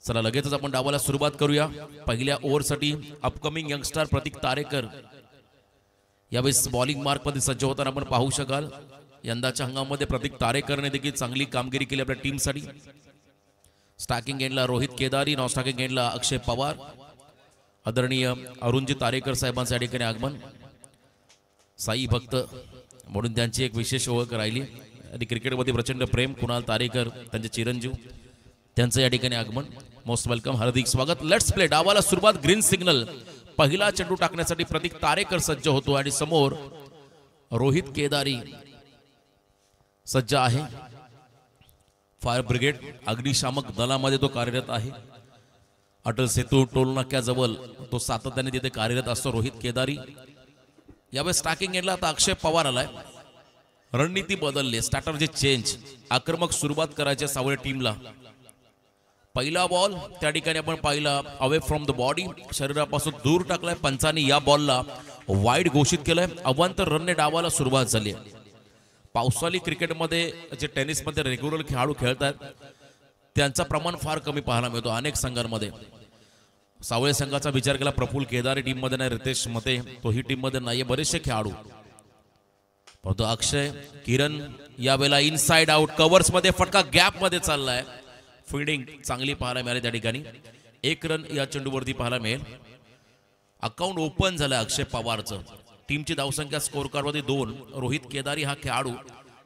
चला लगेचच आपण डावाला सुरुवात करूया। पहिल्या ओव्हरसाठी अपकमिंग यंगस्टर प्रतीक तारेकर यावेळेस बॉलिंग मार्क मध्ये सज्ज होताना आपण पाहू शकाल। यंदाच्या हंगामामध्ये प्रतीक तारेकरने देखील चांगली कामगिरी केली आपल्या टीमसाठी। स्टॅकिंग एंडला रोहित केदारी, नॉन स्टॅकिंग एंडला अक्षय पवार। आदरणीय अरुणजी तारेकर साहेबांचं या ठिकाणी आगमन। साई भक्त म्हणून त्यांची एक विशेष ओळख राहिली आणि क्रिकेटमध्ये प्रचंड प्रेम। कुणाल तारेकर त्यांचे चिरंजीव, त्यांचं या ठिकाणी आगमन। मोस्ट वेलकम, हार्दिक स्वागत। Let's play. डावाला सुरुवात, ग्रीन सिग्नल। पहिला चेंडू टाकण्यासाठी प्रतीक तारेकर सज्ज होतो आणि समोर रोहित केदारी सज्ज आहे। फायर ब्रिगेड अग्निशामक दलामध्ये तो कार्यरत आहे। अटल सेतू टोल नाक्याजवळ तो सातत्याने तिथे कार्यरत असतो रोहित केदारी। यावेळेस स्टॅकिंग एंडला आता अक्षय पवार आलाय। रणनीती बदलली, स्ट्रॅटर्जी चेंज। आक्रमक सुरुवात करायची सावळे टीमला। पहिला बॉल त्या ठिकाणी आपण पाहिला अवे फ्रॉम द बॉडी, शरीरापासून दूर टाकलाय। पंचांनी या बॉलला वाईड घोषित केलंय। अवांतर रनने डावाला सुरुवात झाली। पावसाळी क्रिकेटमध्ये जे टेनिसमध्ये रेग्युलर खेळाडू खेळतात त्यांचं प्रमाण फार कमी पाहायला मिळतो अनेक संघांमध्ये। सावळे संघाचा विचार केला, प्रफुल्ल केदारी टीम मध्ये नाही, रितेश मते तोही टीम मध्ये नाहीये, बरेचसे खेळाडू। परंतु अक्षय किरण यावेळेला इनसाइड आउट, कव्हर्स मध्ये फटका गॅप मध्ये चाललाय। फिल्डिंग चांगली पाहायला मिळाली त्या ठिकाणी। 1 रन या चेंडूवरती पाहायला मिळेल। अकाउंट ओपन झालं अक्षय पवारचं। टीमची धावसंख्या स्कोर कार्डवरती 2। रोहित केदारी हा खेळाडू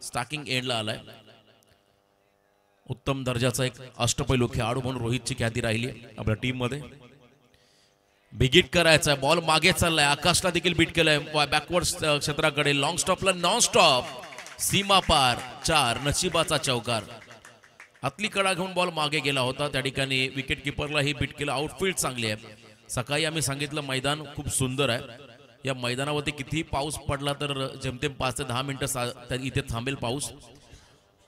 स्टॅकिंग एंडला आलाय। उत्तम दर्जाचा एक अष्टपैलू खेळाडू म्हणून रोहितची ख्याती राहिली आपल्या टीम मध्ये। बिगिट करायचा, बॉल मागे चाललाय, आकाशला देखील बीट केलंय बॅकवर्ड क्षेत्राकडे। लॉंग स्टॉपला नॉन स्टॉप, सीमा पार, 4। नशिबाचा चौकार। आतली कडा घेऊन बॉल मागे गेला होता, त्या ठिकाणी विकेट किपरलाही बीट केलं। आउटफील्ड चांगली आहे। सकाळी आम्ही सांगितलं मैदान खूप सुंदर आहे। या मैदानावरती कितीही पाऊस पडला तर जेमतेम 5 ते 10 मिनिटं इथे थांबेल पाऊस।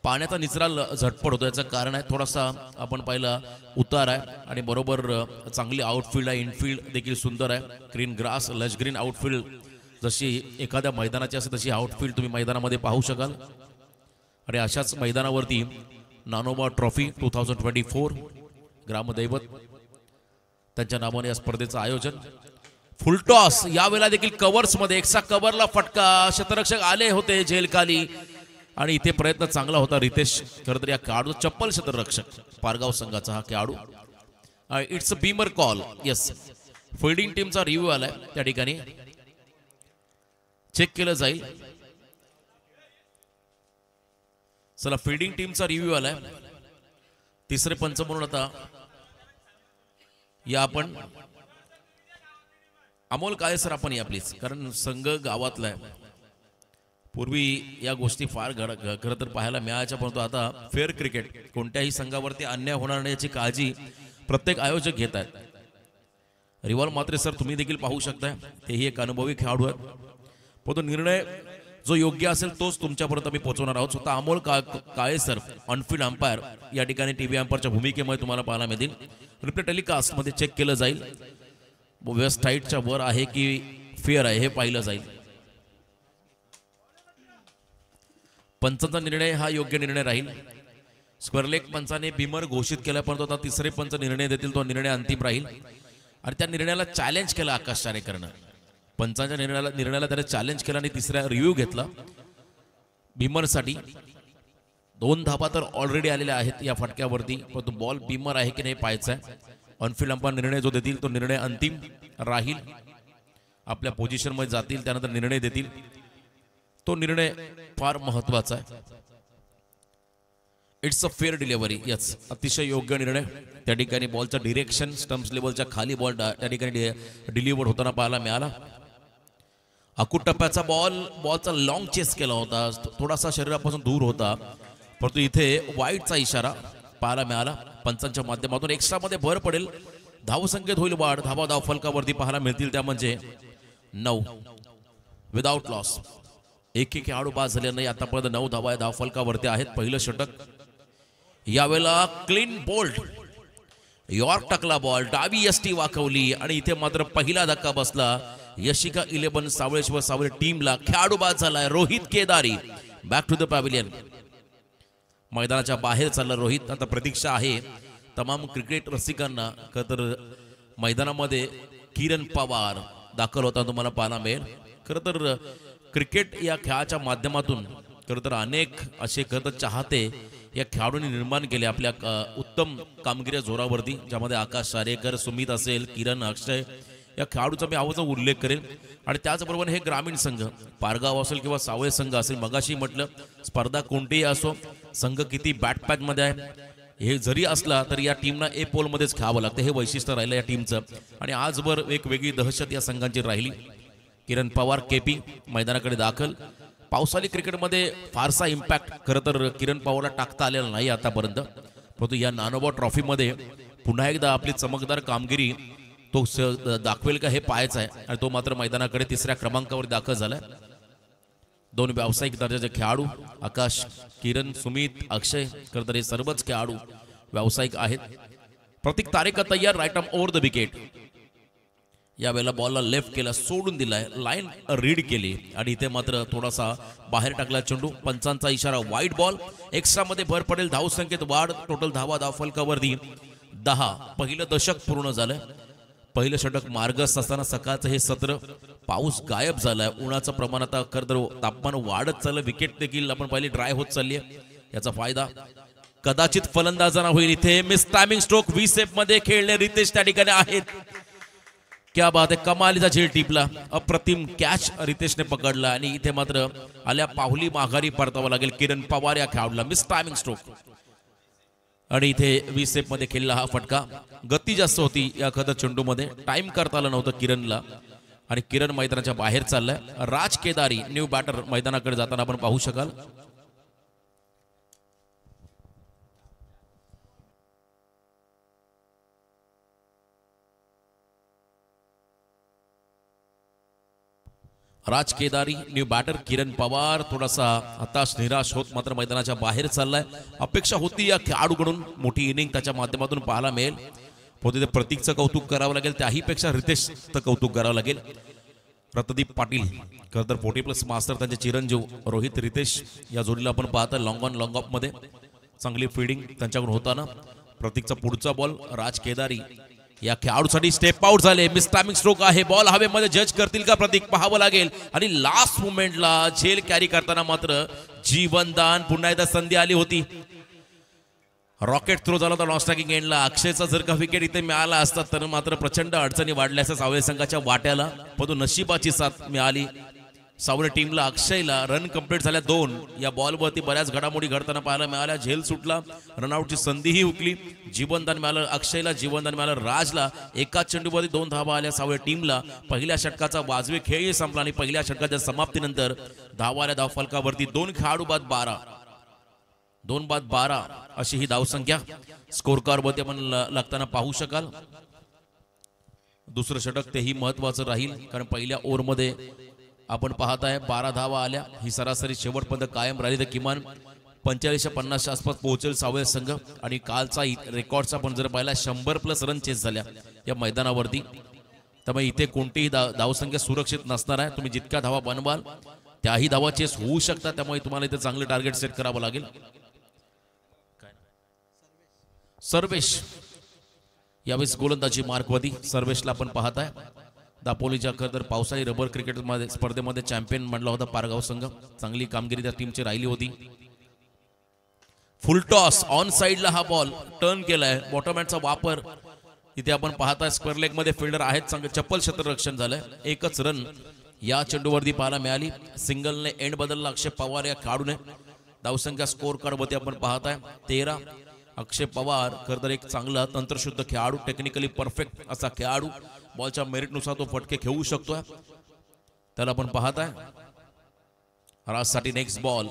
पाण्याचा निचरा झटपट होतो, याचं कारण आहे थोडासा आपण पाहिला उतार आहे आणि बरोबर चांगली आउटफील्ड आहे। इनफील्ड देखील सुंदर आहे। Green grass, lush green outfield जशी एखाद्या मैदानाची असते तशी आउटफील्ड तुम्ही मैदानामध्ये पाहू शकाल। आणि अशाच मैदानावरती नानोबा ट्रॉफी 2024 ग्रामदैवत त्यांच्या नावाने या स्पर्धेचं आयोजन। फुलटॉस यावेळेला देखील कव्हर्स मध्ये, एकसा कव्हरला फटका, क्षेत्ररक्षक आले होते झेलखाली आणि इथे प्रयत्न चांगला होता रितेश। खरं तर या खेळाडू चप्पल क्षेत्ररक्षक पारगाव संघाचा हा खेळाडू। It's a Beamer call, yes. Fielding टीमचा रिव्ह्यू आलाय त्या ठिकाणी, चेक केलं जाईल। चला फिल्डिंग टीमचा रिव्ह्यू आलाय। तिसरे पंच म्हणून आता या आपण अमोल काळे सर आपण या प्लीज, कारण संघ गावातला आहे। पूर्वी या गोष्टी फार खरं तर पाहायला मिळायच्या, परंतु आता फेअर क्रिकेट, कोणत्याही संघावरती अन्याय होणार नाही याची काळजी प्रत्येक आयोजक घेत आहेत। रिवॉल मात्रे सर तुम्ही देखील पाहू शकताय, तेही एक अनुभवी खेळाडू आहेत। परंतु निर्णय जो योग्य असेल तोच तुमच्यापर्यंत आम्ही पोहोचवणार आहोत। स्वतः Amol Kale sir on-field umpire या ठिकाणी टीव्ही अंपायरच्या भूमिकेमध्ये तुम्हाला पाहायला मिळतील। रिप्ले टेलिकास्ट मध्ये चेक केलं जाईल, वेबसाईटच्या वर आहे की फेअर आहे हे पाहिलं जाईल। पंचांचा निर्णय हा योग्य निर्णय राहील। स्क्वेअर लेग पंचाने बीमर घोषित केला, परंतु आता तिसरे पंच निर्णय देतील, तो निर्णय अंतिम राहील। आणि त्या निर्णयाला चॅलेंज केला आकाश चारेकरनं। पंचांच्या निर्णयाला त्याने चॅलेंज केला आणि तिसऱ्या रिव्ह्यू घेतला बीमरसाठी। 2 धाबा तर ऑलरेडी आलेल्या आहेत या फटक्यावरती, परंतु बॉल बीमर आहे की नाही पाहायचा आहे। ऑनफील्ड अंपायर निर्णय जो देतील तो निर्णय अंतिम राहील। आपल्या पोझिशन मध्ये जातील, त्यानंतर निर्णय देतील, तो निर्णय फार महत्वाचा आहे। It's a fair delivery, yes, अतिशय योग्य निर्णय। त्या ठिकाणी बॉलचा डिरेक्शन स्टंप्स लेवलच्या खाली बॉल त्या ठिकाणी डिलिव्हर होताना पाहायला मिळाला। अकूट टप्प्याचा बॉलचा लॉंग चेस केला होता, थोडासा शरीरापासून दूर होता, परंतु इथे वाईडचा इशारा पाहायला मिळाला पंचांच्या माध्यमातून। एक्स्ट्रा मध्ये भर पडेल, धावसंख्येत होईल वाढ, धाव फलकावरती पाहायला मिळतील त्या म्हणजे 9 विदाउट लॉस। एक खेळाडू बाद झाले नाही, आतापर्यंत 9 धावा धाव फलकावरती आहेत। पहिलं षटक यावेळेला क्लीन बोल्ड यॉर्क टाकला, बॉल डावी यष्टी वाकवली आणि इथे मात्र पहिला धक्का बसला यशिका 11 सावळेश्वर सावळे टीमला। खेळाडू बाद झालाय Rohit Kedari. Back to the pavilion, मैदानाच्या बाहेर चालला रोहित। आता प्रतीक्षा आहे तमाम क्रिकेट रसिकांना खरं तर मैदानामध्ये किरण पवार दाखल होता तुम्हाला पाहायला मिळेल। खरं तर क्रिकेट या खेळाच्या माध्यमातून खरं तर अनेक असे खरं तर चाहते या खेळाडूंनी निर्माण केले आपल्या उत्तम कामगिरी जोरावरती, ज्यामध्ये आकाश सारेकर, सुमित असेल, किरण, अक्षय या खेळाडूचा मी आवाजा उल्लेख करेल। आणि त्याचबरोबर हे ग्रामीण संघ पारगाव असेल किंवा सावळे संघ असेल, मगाशी म्हटलं स्पर्धा कोणतीही असो, संघ किती बॅटपॅकमध्ये आहे हे जरी असला तरी या टीमना ए पोलमध्येच खेळावं लागतं, हे वैशिष्ट्य राहिलं या टीमचं। आणि आजवर एक वेगळी दहशत या संघांची राहिली। किरण पवार केपी मैदानाकडे दाखल। पावसाळी क्रिकेटमध्ये फारसा इम्पॅक्ट खरं तर किरण पवारला टाकता आलेला नाही आतापर्यंत, परंतु या नानोबा ट्रॉफीमध्ये पुन्हा एकदा आपली चमकदार कामगिरी तो दाखवेल का हे पाहायचं आहे। आणि तो मात्र मैदानाकडे तिसऱ्या क्रमांकावर दाखल झालाय। दोन व्यावसायिक दर्जाचे खेळाडू आकाश, किरण, सुमित, अक्षय खरं तर हे सर्वच खेळाडू व्यावसायिक आहेत। प्रतीक तारेकर तयार, right arm over the wicket. यावेळेला बॉलला लेफ्ट केला, सोडून दिलाय, लाईन रीड केली आणि इथे मात्र थोडासा बाहेर टाकला चेंडू। पंचांचा इशारा वाईड बॉल। एक्स्ट्रा मध्ये भर पडेल, धाव संख्येत वाढ, टोटल धावा धावफलकावरती 10। पहिलं दशक पूर्ण झालं। पहिलं षटक मार्गस्थ असताना सकाळचं हे सत्र पाऊस गायब झालाय, उन्हाचं प्रमाण आता खरं तापमान वाढत चाललं, विकेट देखील आपण पाहिली ड्राय होत चालली आहे, याचा फायदा कदाचित फलंदाजांना होईल। इथे मिस टायमिंग स्ट्रोक 20 सेफ मध्ये खेळले रितेश त्या ठिकाणी आहेत। क्या बात आहे, कमालीचा झेल टिपला, अप्रतिम कॅच रितेशने पकडला आणि इथे मात्र आल्या पाहुली माघारी परतावं लागेल किरण पवार या खेळाडूला। मिस टायमिंग स्ट्रोक आणि इथे 20 सेफ मध्ये खेळला हा फटका। गती जास्त होती या खरं चेंडू मध्ये, टाइम करता आलं नव्हतं किरणला आणि किरण मैदानाच्या बाहेर चाललाय। राज केदारी न्यू बॅटर मैदानाकडे जाताना आपण पाहू शकाल। राज केदारी न्यू बॅटर, किरण पवार थोडासा हताश निराश होत मात्र मैदानाच्या बाहेर चाललाय। अपेक्षा होती या खेळाडूकडून मोठी इनिंग त्याच्या माध्यमातून पाहायला मिळेल, पण प्रतिकचं कौतुक करावं लागेल, त्याही पेक्षा रितेशचं कौतुक करावं लागेल। रतदीप पाटील खरं तर 40+ मास्टर त्यांचे चिरंजीव रोहित रितेश या जोडीला आपण पाहता लॉंग ऑन लॉंग ऑफ मध्ये चांगली फील्डिंग त्यांच्याकडून होताना। प्रतीकचा पुढचा बॉल, राज केदारी या खेळाडूसाठी स्टेप आउट झाले, मिस टायमिंग स्ट्रोक आहे, बॉल हवेमध्ये जज करतील का प्रतीक पाहावं लागेल। आणि लास्ट मोमेंटला झेल कॅरी करताना मात्र जीवनदान, पुन्हा एकदा संधी आली होती, रॉकेट थ्रो झाला होता नॉनस्ट्रायकिंग एंडला। अक्षयचा जर का विकेट इथे मिळाला असता तर मात्र प्रचंड अडचणी वाढल्या असत्या सावळे संघाच्या वाट्याला, परंतु नशिबाची साथ मिळाली सावळे टीमला। अक्षयला रन कंप्लीट झाल्या 2, या बॉलवरती बऱ्याच घडामोडी घडताना पाहायला मिळाल्या। झेल सुटला, रनआउटची संधीही हुकली, जीवनदान मिळालं अक्षयला, जीवनदान मिळालं राजला। एकाच चेंडूवरती 2 धावा आल्या सावळे टीमला। पहिल्या षटकाचा वाजवी खेळही संपला आणि पहिल्या षटकाच्या समाप्तीनंतर धावा आल्या धावफलकावरती 2 खेळाडू बाद 12, 2 बाद 12 अशी ही धावसंख्या स्कोर कार्डवरती आपण लागताना पाहू शकाल। दुसरं षटक तेही महत्वाचं राहील, कारण पहिल्या ओव्हरमध्ये आपण पाहत आहे 12 धावा आल्या, ही सरासरी शेवटपर्यंत कायम राहिली तर किमान 45-50 आसपास पोहोचेल सावळे संघ। आणि कालचा रेकॉर्डचा पण जर पाहिला 100+ रन चेस झाल्या या मैदानावरती, त्यामुळे इथे कोणतीही धावसंख्या सुरक्षित नसणार आहे। तुम्ही जितक्या धावा बनवाल त्याही धावा चेस होऊ शकतात, त्यामुळे तुम्हाला इथे चांगले टार्गेट सेट करावं लागेल। सर्वेश यावेळेस गोलंदाजी मार्कवरती, सर्वेशला आपण पाहत आहे दापोलीच्या खरं तर पावसाळी रबर क्रिकेट स्पर्धेमध्ये चॅम्पियन बनला होता पारगाव संघ, चांगली कामगिरी त्या टीमची राहिली होती। फुल टॉस ऑन साइडला हा बॉल टर्न केलाय, बॉटम हँडचा वापर इथे आपण पाहताय। स्क्वेअर लेग मध्ये फिल्डर आहेत, चांगलं चप्पल क्षेत्ररक्षण झालंय। एकच रन या चेंडूवरती पाहायला मिळाली, सिंगलने एंड बदलला अक्षय पवार या खेळाडूने। धावसंख्या स्कोर कार्डवरती आपण पाहताय 13। अक्षय पवार खरं तर एक चांगला तंत्रशुद्ध खेळाडू, टेक्निकली परफेक्ट असा खेळाडू, बॉलच्या मेरिटनुसार तो फटके खेळू शकतोय, त्याला आपण पाहताय। राजसाठी नेक्स्ट बॉल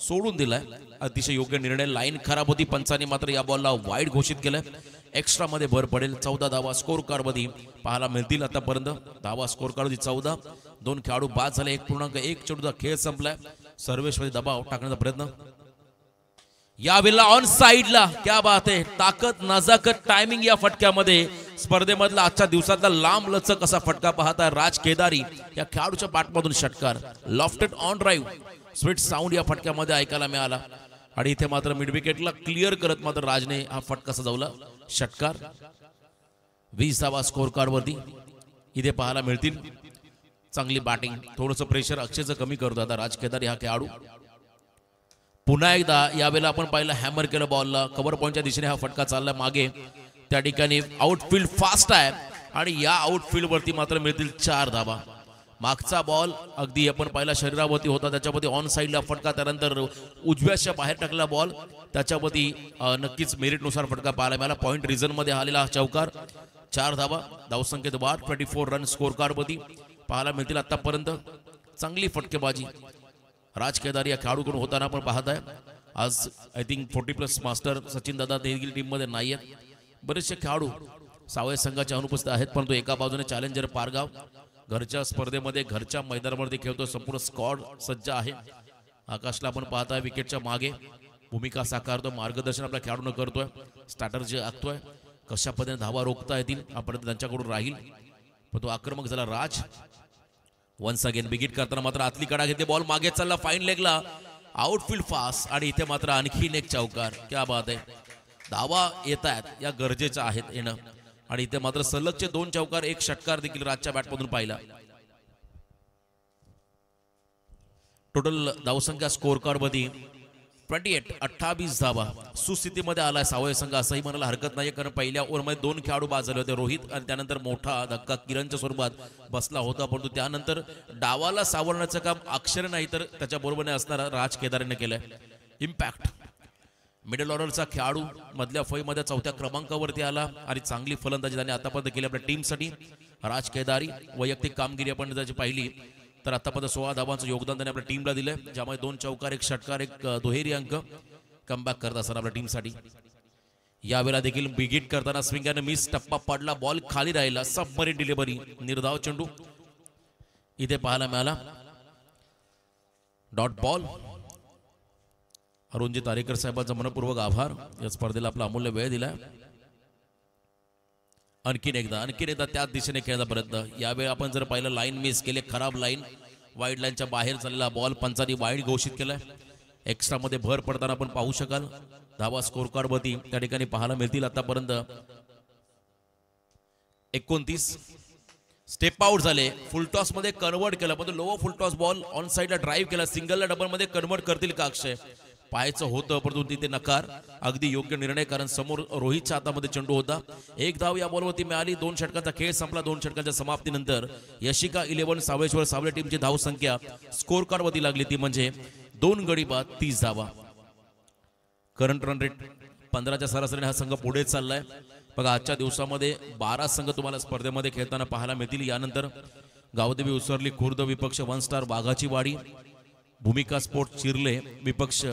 सोडून दिलाय, अतिशय योग्य निर्णय। लाईन खराब होती, पंचांनी मात्र या बॉलला वाईड घोषित केलंय। एक्स्ट्रा मध्ये भर पडेल, 14 धावा स्कोर कार्डमध्ये पाहायला मिळतील आतापर्यंत। धावा स्कोर कार्डमध्ये 14, 2 खेळाडू बाद झाले, 1.1 चेंडूचा खेळ संपलाय। सर्वेशमध्ये दबाव टाकण्याचा प्रयत्न, यावेळेला ऑन साइडला, क्या बात आहे, ताकद नजाकत टायमिंग या फटक्यामध्ये। स्पर्धेमधला आजच्या दिवसातला लांब लचक असा फटका पाहता राज केदारी या खेळाडूच्या पाठमधून षटकार, lofted on drive, sweet sound या फटक्यामध्ये ऐकायला मिळाला। आणि इथे मात्र मिड विकेटला क्लिअर करत मात्र राजने हा फटका सजवला। षटकार. 20 धावा स्कोर कार्ड वरती इथे पाहायला मिळतील. चांगली बॅटिंग, थोडंसं प्रेशर अक्षयचं कमी करतो आता राज केदारी हा खेळाडू. पुन्हा एकदा यावेळेला आपण पाहिलं हॅमर केलं बॉलला, कव्हर पॉईंटच्या दिशेने हा फटका चालला मागे. त्या ठिकाणी आउटफील्ड फास्ट आहे आणि या आउटफील्ड वरती मात्र मिळतील 4 धावा. मागचा बॉल अगदी आपण पाहिला शरीरावरती होता, त्याच्यावरती ऑन साईडला फटका, त्यानंतर उजव्याच्या बाहेर टाकला बॉल, त्याच्यावरती नक्कीच मेरिटनुसार फटका पाहायला मिळाला. पॉईंट रिझन मध्ये आलेला चौकार. 4 धावा, धावसंख्येत वाढ. 24 रन स्कोर कार्ड वरती पाहायला मिळतील आतापर्यंत. चांगली फटकेबाजी राज केदारी या खेळाडूकडून होताना आपण पाहत आहे. आज आय थिंक 40+ मास्टर सचिन दादा देखील टीम मध्ये नाही आहेत. बरेचसे खेळाडू सावय संघाच्या अनुपस्थित आहेत, परंतु एका बाजूने चॅलेंजर पारगाव घरच्या स्पर्धेमध्ये घरच्या मैदानावरती खेळतो. संपूर्ण स्क्वॉड सज्ज आहे. आकाशला आपण पाहताय विकेटच्या मागे भूमिका साकारतो, मार्गदर्शन आपल्या खेळाडूंना करतोय, स्ट्रॅटर्जी आखतोय, कशा पद्धतीने धावा रोखता येतील आपण त्यांच्याकडून राहील. पण तो आक्रमक झाला राज. वन्स अगेन बिगिट करताना मात्र आतली कडा घेते, बॉल मागे चालला फाईन लेगला, आउटफील्ड फास्ट आणि इथे मात्र आणखीन एक चौकार. क्या बात आहे. धावा येत आहेत या गरजेच्या आहेत येणं आणि इथे मात्र सलगचे 2 चौकार, 1 षटकार देखील राजच्या बॅटमधून पाहिला. टोटल धावसंख्या स्कोर कार्ड मध्ये 28 धावा. सुस्थितीमध्ये आलाय सावय संघ असंही म्हणायला हरकत नाही, कारण पहिल्या ओव्हरमध्ये 2 खेळाडू बाद झाले होते, रोहित आणि त्यानंतर मोठा धक्का किरणच्या स्वरूपात बसला होता. परंतु त्यानंतर डावाला सावरण्याचं काम अक्षर नाही तर त्याच्या बरोबरने असणारा राज केदारीने केलंय. इम्पॅक्ट मिडल ऑर्डरचा खेळाडू मधल्या फळीमध्ये 4थ्या क्रमांकावरती आला आणि चांगली फलंदाजी त्याने आतापर्यंत केली आपल्या टीमसाठी. राज केदारी वैयक्तिक कामगिरी आपण त्याची पाहिली तर आतापर्यंत 16 धावांचं योगदान त्याने आपल्या टीमला दिलंय, ज्यामध्ये 2 चौकार, 1 षटकार, 1 दुहेरी अंक कमबॅक करत असताना आपल्या टीमसाठी. यावेळेला देखील बिगिट करताना स्विंगरने मिस टप्पा पडला, बॉल खाली राहिला, सबमरीन डिलिव्हरी, निर्धाव चेंडू इथे पाहायला मिळाला. Dot ball. अरुणजी तारेकर साहेबांचा मनपूर्वक आभार, या स्पर्धेला आपला अमूल्य वेळ दिलाय. आणखीन एकदा त्याच दिशेने खेळायचा प्रयत्न. यावेळी आपण जर पाहिलं लाईन मिस केले, खराब लाईन, वाईड लाईनच्या बाहेर चाललेला बॉल पंचांनी वाईड घोषित केलाय. एक्स्ट्रा मध्ये भर पडताना आपण पाहू शकाल. धावा स्कोर कार्ड वरती त्या ठिकाणी पाहायला मिळतील आतापर्यंत 29. स्टेप आउट झाले, फुलटॉस मध्ये कन्वर्ट केलं, पण लो फुलटॉस बॉल ऑन साईडला ड्राईव्ह केला, सिंगलला डबल मध्ये कन्वर्ट करतील का अक्षय? पाहायचं होतं परंतु तिथे नकार. अगदी योग्य निर्णय, कारण समोर रोहितच्या हातामध्ये चेंडू होता. 1 धाव या बॉलवरती मिळाली. 2 षटकांचा खेळ संपला. 2 षटकांच्या समाप्तीनंतर यशिका 11 सावळेश्वर सावळे टीमची धाव संख्या स्कोर कार्ड वरती लागली, ती म्हणजे 2 गडी बाद 30 धावा. करंट रन रेट 15च्या सरासरीने हा संघ पुढे चाललाय. बघा आजच्या दिवसामध्ये 12 संघ तुम्हाला स्पर्धेमध्ये खेळताना पाहायला मिळतील. यानंतर गावदेवी उसरली खुर्द विपक्ष 1 स्टार वाघाची वाडी, भूमिका स्पोर्ट चिरले विपक्ष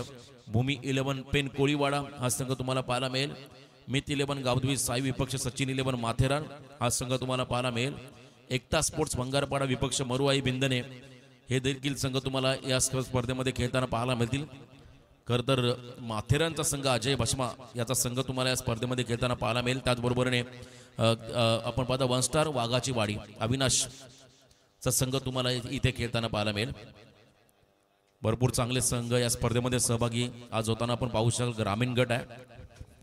भूमी 11 पेन कोळीवाडा हा संघ तुम्हाला पाहायला मिळेल. मित 11 गावदेवी साई विपक्ष सचिन 11 माथेरान हा संघ तुम्हाला पाहायला मिळेल. एकता स्पोर्ट्स भंगारपाडा विपक्ष मरुआई बिंदने हे देखील संघ तुम्हाला या स्पर्धेमध्ये खेळताना पाहायला मिळतील. खरं तर माथेरानचा संघ अजय भस्मा याचा संघ तुम्हाला या स्पर्धेमध्ये खेळताना पाहायला मिळेल. त्याचबरोबरने आपण पाहता 1 स्टार वाघाची वाडी अविनाशचा संघ तुम्हाला इथे खेळताना पाहायला मिळेल. भरपूर चांगले संघ या स्पर्धेमध्ये सहभागी आज होताना आपण पाहू शकाल. ग्रामीण गट आहे,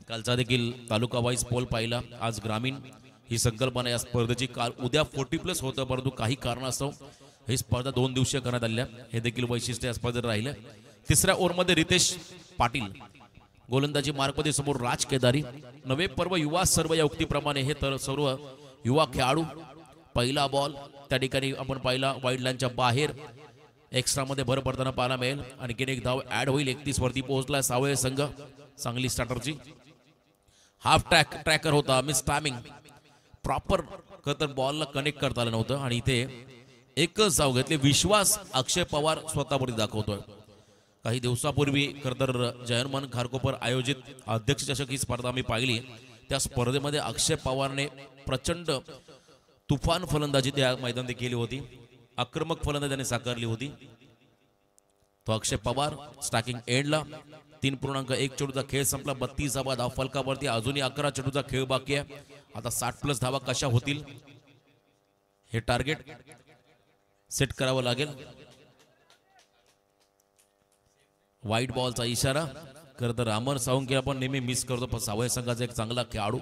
कालचा देखील तालुका वाईज पोल पाहिला. आज ग्रामीण ही संकल्पना या स्पर्धेची. काल उद्या 40+ होतं, परंतु काही कारणास्तव ही स्पर्धा 2 दिवसीय करण्यात आली आहे. हे देखील वैशिष्ट्य या स्पर्धेत राहिले. 3ऱ्या ओव्हरमध्ये रितेश पाटील गोलंदाजी मार्कमध्ये, समोर राज केदारी. नवे पर्व युवा सर्व या उक्तीप्रमाणे हे तर सर्व युवा खेळाडू. पहिला बॉल त्या ठिकाणी आपण पाहिला वाईड लाईनच्या बाहेर, एक्स्ट्रा मध्ये भर पडताना पाहायला मिळेल. आणखीन एक धाव ऍड होईल. 31 वरती पोहोचला सावळे संघ. चांगली स्टार्टरची. हाफ ट्रॅकर होता, मिस टायमिंग, प्रॉपर तर बॉलला कनेक्ट करता आलं नव्हतं आणि इथे एकच धाव घेतली. विश्वास अक्षय पवार स्वतःवरती दाखवतोय. काही दिवसापूर्वी खरतर जयरमन खारकोपर आयोजित अध्यक्ष चषक ही स्पर्धा मी पाहिली. त्या स्पर्धेमध्ये अक्षय पवारने प्रचंड तुफान फलंदाजी त्या मैदानात केली होती. आक्रमक फलंदाजी त्याने साकारली होती. तो अक्षय पवार स्टॅकिंग एंडला 3.1 चेंडूचा खेळ संपला. 32 धावा धाव फलकावरती. अजूनही 11 चेंडूचा खेळ बाकी आहे. आता 60+ धावा कशा होतील हे टार्गेट सेट करावं लागेल. व्हाईट बॉलचा इशारा. खरं तर रामन सावंकी आपण नेहमी मिस करतो, पण सावय संघाचा एक चांगला खेळाडू,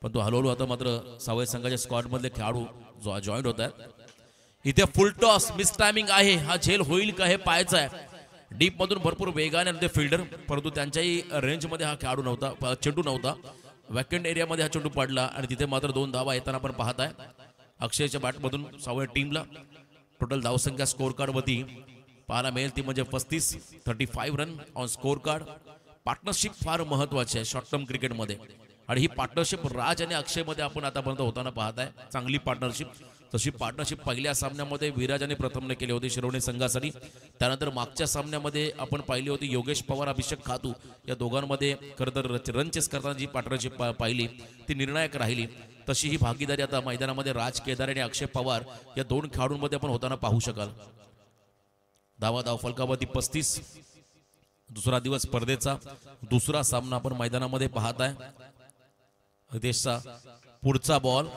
पण तो हळूहळू आता मात्र सावय संघाच्या स्क्वॉड मधले खेळाडू जॉईन होत आहेत. इथे फुल टॉस मिस टायमिंग आहे, हा झेल होईल का हे पाहायचं आहे. डीप मधून भरपूर वेगाने ते फिल्डर, परंतु त्यांच्याही रेंजमध्ये हा खेळाडू नव्हता, चेंडू नव्हता. वॅकंट एरियामध्ये हा चेंडू पडला आणि तिथे मात्र 2 धावा येताना आपण पाहत आहे. अक्षयच्या बॅटमधून सावय टीमला टोटल धावसंख्या स्कोर कार्ड वरती पाहायला मिळेल ती म्हणजे 35 run on score card. Partnership फार महत्वाची आहे शॉर्ट टर्म क्रिकेटमध्ये, आणि ही पार्टनरशिप राज आणि अक्षय मध्ये आपण आतापर्यंत होताना पाहत आहे. चांगली पार्टनरशिप. तशी पार्टनरशिप पहिल्या सामन्यामध्ये विराजाने प्रथमने केली होती शिरोडे संघासाठी. त्यानंतर मागच्या सामन्यामध्ये आपण पाहिली होती योगेश पवार अभिषेक खातू या दोघांमध्ये खरं तर रन चेस करताना जी पार्टनरशिप पाहिली ती निर्णायक राहिली. तशी ही भागीदारी आता मैदानामध्ये राज केदारे आणि अक्षय पवार या 2 खेळाडूंमध्ये आपण होताना पाहू शकाल. धाव फलकावरती 35. दुसरा दिवस स्पर्धेचा दुसरा सामना आपण मैदानामध्ये पाहत आहे. रितेशचा पुढचा बॉल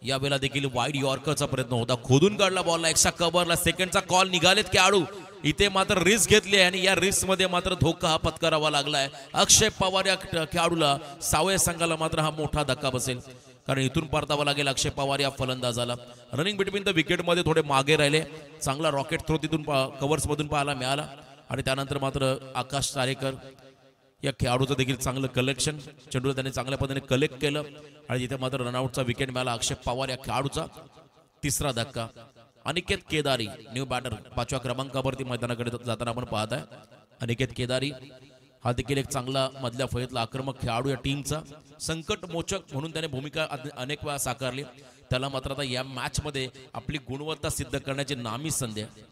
यावेळेला देखील वाईड यॉर्करचा प्रयत्न होता, खोदून काढला बॉलला, एक्स्ट्रा कव्हरला, सेकंडचा कॉल निघालेत खेळाडू. इथे मात्र रिस्क घेतली आहे आणि या रिस्क मध्ये मात्र धोका हा पत्करावा लागलाय अक्षय पवार या खेळाडूला. सावय संघाला मात्र हा मोठा धक्का बसेल, कारण इथून परतावा लागेल अक्षय पवार या फलंदाजाला. रनिंग बिटवीन द विकेट मध्ये थोडे मागे राहिले. चांगला रॉकेट थ्रो तिथून कव्हर्स मधून पाहायला मिळाला, आणि त्यानंतर मात्र आकाश तारेकर या खेळाडूचं देखील चांगलं कलेक्शन, चेंडूला त्याने चांगल्या पद्धतीने कलेक्ट केलं, आणि तिथे मात्र रनआउटचा विकेट मिळाला अक्षय पवार या खेळाडूचा. तिसरा धक्का. अनिकेत केदारी न्यू बॅटर 5व्या क्रमांकावरती मैदानाकडे जाताना आपण पाहत आहे. अनिकेत केदारी हा देखील एक चांगला मधल्या फळीतला आक्रमक खेळाडू या टीमचा. संकट मोचक म्हणून त्याने भूमिका अनेक वेळा साकारली. त्याला मात्र आता या मॅच मध्ये आपली गुणवत्ता सिद्ध करण्याची नामी संधी आहे.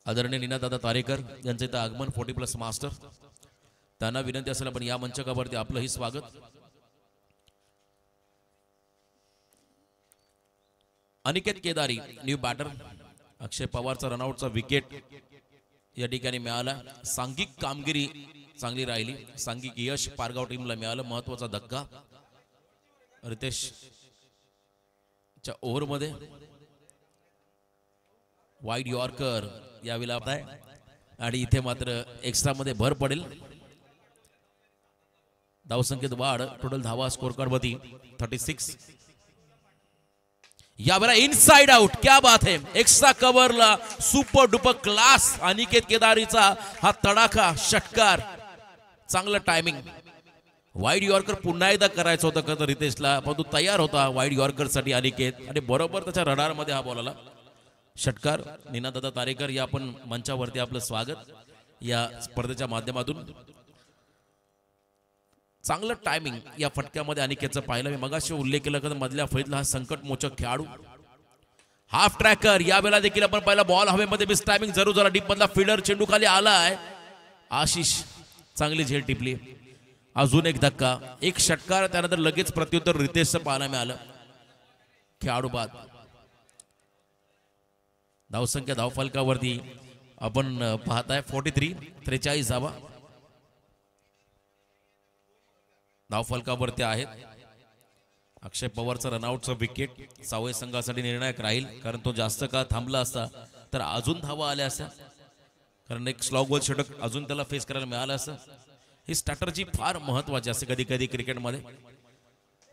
आदरणीय नीनादादा तारेकर यांचे इथं आगमन 40+ मास्टर, त्यांना विनंती असेल आपण या मंचकावरती आपलंही स्वागत. Aniket Kedari new batter. अक्षय पवारचा रनआउटचा विकेट या ठिकाणी मिळाला. सांघिक कामगिरी चांगली राहिली, सांघिक यश पारगाव टीमला मिळालं. महत्वाचा धक्का रितेशच्या ओव्हरमध्ये. वाईड यॉर्कर यावेळेला आहे, आणि इथे मात्र एक्स्ट्रा मध्ये भर पडेल. धावसंख्येत वाढ. टोटल धावा स्कोर कार्ड वरती 36. यावेळेला इनसाइड आउट. क्या बात है. एक्स्ट्रा कव्हरला सुपर डुपर क्लास अनिकेत केदारीचा हा तडाखा षटकार. चांगलं टायमिंग. वाईड यॉर्कर पुन्हा एकदा करायचं होतं का तर रितेशला, पण तो तयार होता वाईड यॉर्कर साठी अनिकेत, आणि बरोबर त्याच्या रडार मध्ये हा बॉल आला. षटकार. नीनादादा तारेकर या आपण मंचावरती आपलं स्वागत या स्पर्धेच्या माध्यमातून. चांगलं टायमिंग या फटक्यामध्ये अनिकेतचं पाहिलं. मी मगाशी उल्लेख केला की मधल्या फळीतला हा संकट मोचक खेळाडू. Half tracker. यावेळेला देखील आपण पाहिला बॉल हवेमध्ये मिस टायमिंग जरूर झाला. डीप मधला फिल्डर चेंडू खाली आलाय. आशिष चांगली झेल टिपली. अजून एक धक्का. एक षटकार. त्यानंतर लगेच प्रत्युत्तर रितेशचं पाहायला मिळालं. खेळाडू बाद. धावसंख्या धावफलकावरती आपण पाहताय 43 धावा धावफलकावरती आहेत. अक्षय पवारचा रनआउटचा विकेट सावय संघासाठी निर्णायक राहील, कारण तो जास्त काळ थांबला असता तर अजून धावा आल्या असत्या, कारण एक स्लॉग बॉल षटक अजून त्याला फेस करायला मिळालं असतं. ही स्ट्रॅटर्जी फार महत्वाची असते कधी कधी क्रिकेटमध्ये.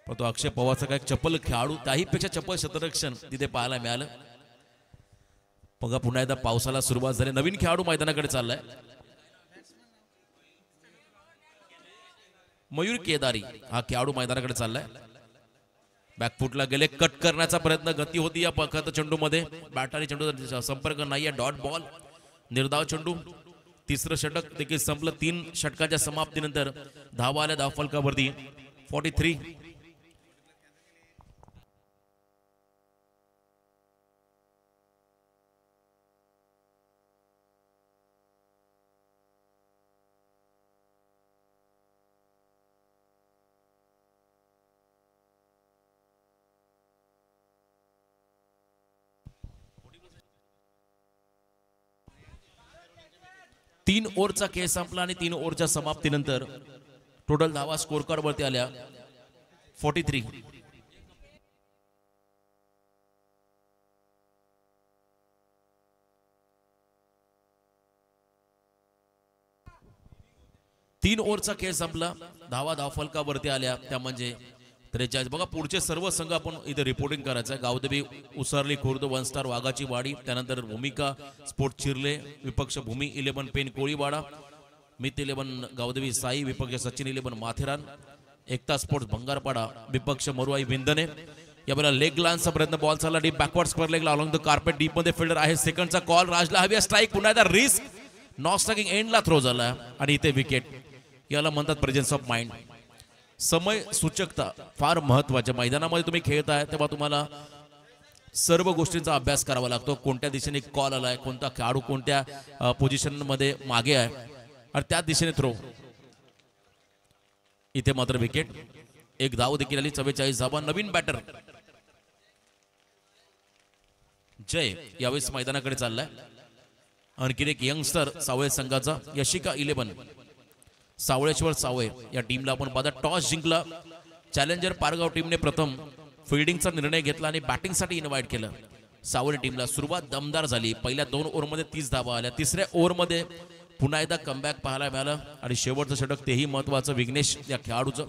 पण तो अक्षय पवारचा काय चपल खेळाडू, त्याहीपेक्षा चपल शतरक्षण तिथे पाहायला मिळालं. बघा पुन्हा एकदा पावसाला सुरुवात झाली. नवीन खेळाडू मैदानाकडे चाललाय. मयूर केदारी हा खेळाडू मैदानाकडे चाललाय. बॅकफुटला गेले. कट करण्याचा प्रयत्न गती होती या पखत चेंडू मध्ये. बॅटारी चेंडू संपर्क नाहीये. Dot ball. निर्धाव चेंडू. तिसरं षटक देखील संपलं. 3 षटकाच्या समाप्तीनंतर धावा आल्या धावफलकावरती 43. तीन ओव्हरचा खेळ संपला आणि 3 ओव्हरच्या समाप्तीनंतर टोटल धावा स्कोर कार्ड वरती आल्या 43. 3 ओव्हरचा खेळ संपला. धावा धावफलकावरती आल्या त्या म्हणजे 43. बघा पुढचे सर्व संघ आपण इथे रिपोर्टिंग करायचं आहे. गावदेवी उसरली खुर्द 1 स्टार वाघाची वाडी, त्यानंतर भूमिका स्पोर्ट चिर्ले, विपक्ष भूमी 11 पेन कोळीवाडा, मित 11 गावदेवी साई, विपक्ष सचिन 11 माथेरान, एकता स्पोर्ट्स भंगारपाडा, विपक्ष मरुआई विंदने. यावेळेला लेग लांचा प्रयत्न, बॉल चालला डीप बॅकवर्ड स्क्वेअर लेगला अलॉंग द कार्पेट, डीप मध्ये फिल्डर आहे. सेकंडचा कॉल, राजला हवी आहे स्ट्राईक, पुन्हा एकदा रिस्क, नॉट स्ट्राइकिंग एंडला थ्रो झाला आणि इथे विकेट. याला म्हणतात प्रेझेन्स ऑफ माइंड. समय सूचकता फार महत्वाच्या. मैदानामध्ये तुम्ही खेळताय तेव्हा तुम्हाला सर्व गोष्टींचा अभ्यास करावा लागतो. कोणत्या दिशेने कॉल आलाय, कोणता खेळाडू कोणत्या पोझिशन मध्ये मागे आहे आणि त्या दिशेने थ्रो. इथे मात्र विकेट. एक धाव देखील आली. 44 धावा. नवीन बॅटर जय यावेळेस मैदानाकडे चाललाय. आणखीन एक यंगस्टर सावळे संघाचा यशिका 11 सावळेश्वर सावळे या टीमला आपण पाहता. टॉस जिंकला. चॅलेंजर पारगाव टीमने प्रथम फिल्डिंगचा निर्णय घेतला आणि बॅटिंगसाठी इन्व्हाइट केलं. सावळे टीमला सुरुवात दमदार झाली. पहिल्या 2 ओव्हरमध्ये 30 धावा आल्या. तिसऱ्या ओव्हरमध्ये पुन्हा एकदा कमबॅक पाहायला मिळालं आणि शेवटचं षटक तेही महत्वाचं विघ्नेश या खेळाडूचं.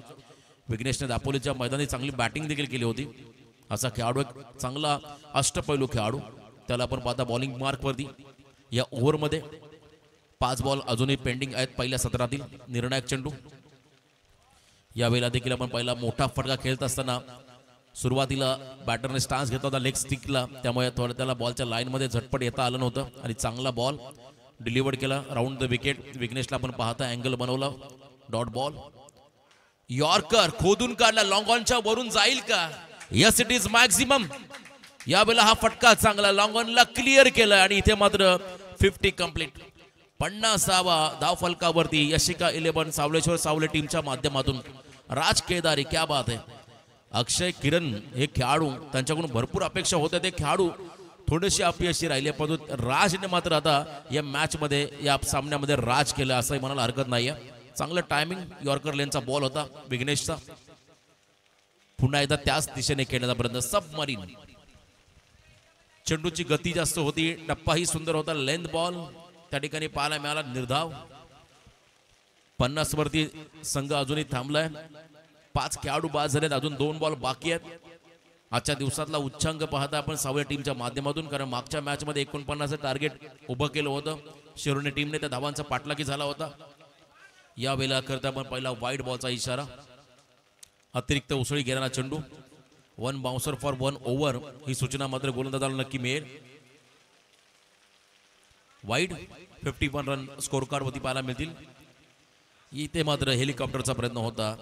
विघ्नेशने दापोलीच्या मैदानी चांगली बॅटिंग देखील केली होती. असा खेळाडू एक चांगला अष्टपैलू खेळाडू. त्याला आपण पाहता बॉलिंग मार्कवरती. या ओव्हरमध्ये 5 बॉल अजूनही पेंडिंग आहेत पहिल्या सत्रातील. निर्णायक चेंडू. यावेळेला देखील आपण पहिला मोठा फटका खेळत असताना सुरुवातीला बॅटरने स्टान्स घेतला होता लेग स्टिकला, त्यामुळे थोडं त्याला बॉलच्या लाईनमध्ये झटपट येता आलं नव्हतं आणि चांगला बॉल डिलिव्हर्ड केला राऊंड द विकेट. विघ्नेशला आपण पाहता अँगल बनवला. Dot ball. यॉर्कर खोदून काढला. लॉंग ऑनच्या वरून जाईल का? Yes it is maximum. यावेळेला हा फटका चांगला लॉंग ऑनला क्लिअर केला आणि इथे मात्र 50 कंप्लीट. 50वा धाव फलकावरती यशिका 11 सावलेश्वर सावले टीमच्या माध्यमातून. राज केदारी क्या बात आहे. अक्षय किरण हे खेळाडू, त्यांच्याकडून भरपूर अपेक्षा होत्या. ते खेळाडू थोडेसे अपयशी राहिले, परंतु राजने मात्र आता या मॅच मध्ये या सामन्यामध्ये राज केलं असंही म्हणायला हरकत नाहीये. चांगलं टायमिंग यॉर्कर लेनचा बॉल होता विघ्नेशचा. पुन्हा एकदा त्याच दिशेने खेळण्याचा प्रयत्न. सबमरीन. चेंडूची गती जास्त होती. टप्पाही सुंदर होता. लेंथ बॉल त्या ठिकाणी पाहायला मिळाला. निर्धाव. 50 वरती संघ अजूनही थांबलाय. 5 खेळाडू बाद झालेत. अजून 2 बॉल बाकी आहेत. आजच्या दिवसातला उच्चांक पाहता आपण सावळे टीमच्या माध्यमातून, कारण मागच्या मॅच मध्ये 49 टार्गेट उभं केलं होतं शिरोनी टीमने. त्या धावांचा पाठलागी झाला होता. या वेळेला करता आपण पहिला वाईड बॉलचा इशारा. अतिरिक्त उसळी घेणारा चेंडू. 1 बाउन्सर फॉर 1 ओव्हर ही सूचना मात्र गोलंदाजाला नक्की मिळेल. वाईड. 51 रन स्कोर कार्ड वरती पाहायला मिळतील. इथे मात्र हेलिकॉप्टरचा प्रयत्न होता.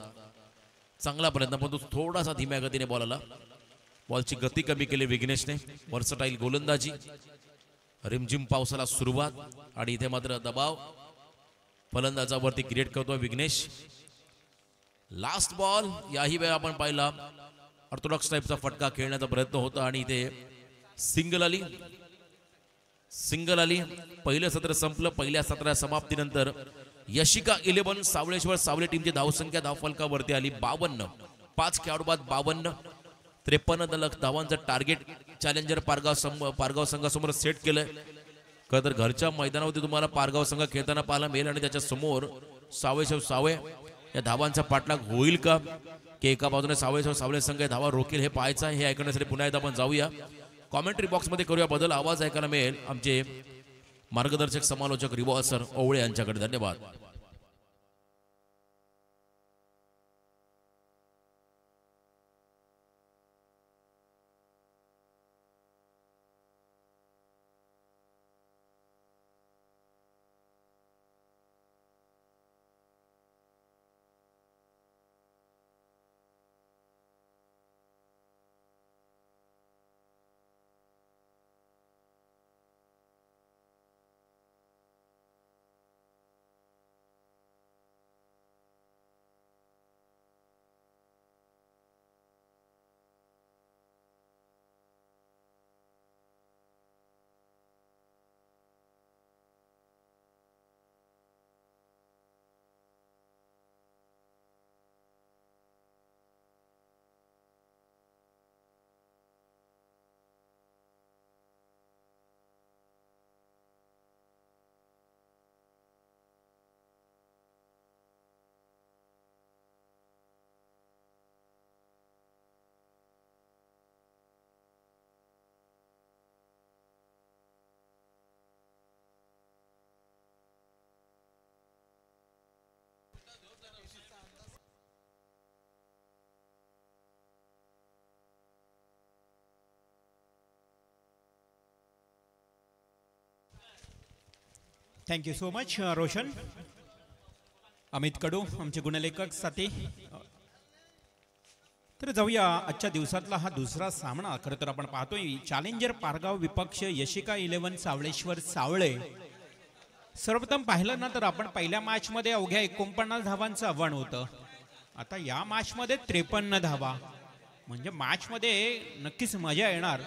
चांगला प्रयत्न, पण तो थोडासा धीम्या गतीने बॉल आला. बॉलची गती कमी केली विघ्नेशने. वर्सटाईल गोलंदाजी. रिमझिम पावसाला सुरुवात आणि इथे मात्र दबाव फलंदाजावरती क्रिएट करतोय विघ्नेश. Last ball. याही वेळा आपण पाहिला ऑर्थोडॉक्स टाईपचा फटका खेळण्याचा प्रयत्न होता आणि इथे सिंगल आली. सिंगल आली. पहिलं सत्र संपलं. पहिल्या सत्राच्या समाप्तीनंतर यशिका 11 सावळेश्वर सावले टीमची धावसंख्या धावफलकावरती आली 52. 5 खेळाडू बाद 52. 53 धावांचं टार्गेट चॅलेंजर पारगाव संघासमोर सेट केलंय. खरं तर घरच्या मैदानावरती तुम्हाला पारगाव संघ खेळताना पाहायला मिळेल आणि त्याच्या समोर सावळेश्वर सावळे या धावांचा पाठलाग होईल का, की एका बाजूने सावळेश्वर सावळे संघ धावा रोखील हे पाहायचं आहे. हे ऐकण्यासाठी पुन्हा एकदा आपण जाऊया कॉमेंट्री बॉक्समध्ये, करूया बदल. आवाज ऐकायला मिळेल आमचे मार्गदर्शक समालोचक रिवॉल सर ओवळे यांच्याकडे. धन्यवाद. Thank you so much Roshan. Amit Kadu आमचे गुणलेखक साथी. तर जाऊया आजच्या दिवसातला हा दुसरा सामना. खरं तर आपण पाहतोय चॅलेंजर पारगाव विपक्ष यशिका 11 सावळेश्वर सावळे. सर्वप्रथम पाहिलं ना तर आपण पहिल्या मॅच मध्ये अवघ्या 49 धावांचं आव्हान होतं. आता या मॅच मध्ये 53 धावा म्हणजे मॅच मध्ये नक्कीच मजा येणार.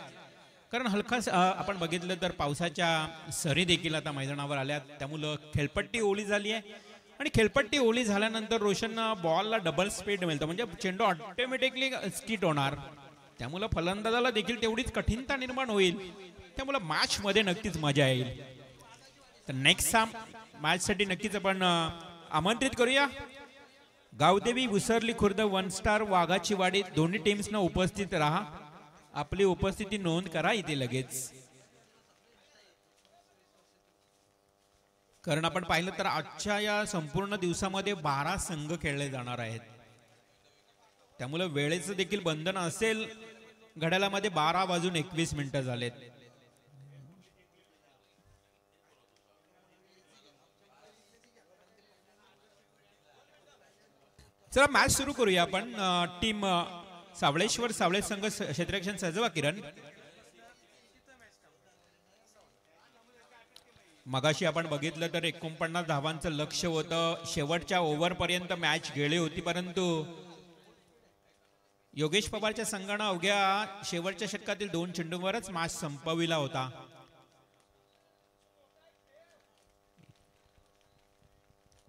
कारण हलकाच आपण बघितलं तर पावसाच्या सरी देखील आता मैदानावर आल्यात, त्यामुळं खेळपट्टी ओली झाली आहे. आणि खेळपट्टी ओली झाल्यानंतर रोशन बॉलला डबल स्पीड मिळतं म्हणजे चेंडू ऑटोमॅटिकली स्किट होणार, त्यामुळं फलंदाजाला देखील तेवढीच कठीणता निर्माण होईल. त्यामुळं मॅच मध्ये नक्कीच मजा येईल. तर नेक्स्ट मॅच साठी नक्कीच आपण आमंत्रित करूया गावदेवी उसरली खुर्द 1 स्टार वाघाची वाडी दोन्ही टीम्सना उपस्थित राहा. आपली उपस्थिती नोंद करा इथे लगेच. कारण आपण पाहिलं तर आजच्या या संपूर्ण दिवसामध्ये 12 संघ खेळले जाणार आहेत, त्यामुळे वेळेचं देखील बंधन असेल. घड्याळामध्ये 12:21 झालेत. चला मॅच सुरू करूया आपण. टीम सावळेश्वर सावळे संघ क्षेत्ररक्षण सजवा किरण. मगाशी आपण बघितलं तर 49 धावांचं लक्ष होतं. शेवटच्या ओव्हर पर्यंत मॅच गेली होती, परंतु योगेश पवारच्या संघानं अवघ्या शेवटच्या षटकातील 2 चेंडूवरच मॅच संपविला होता.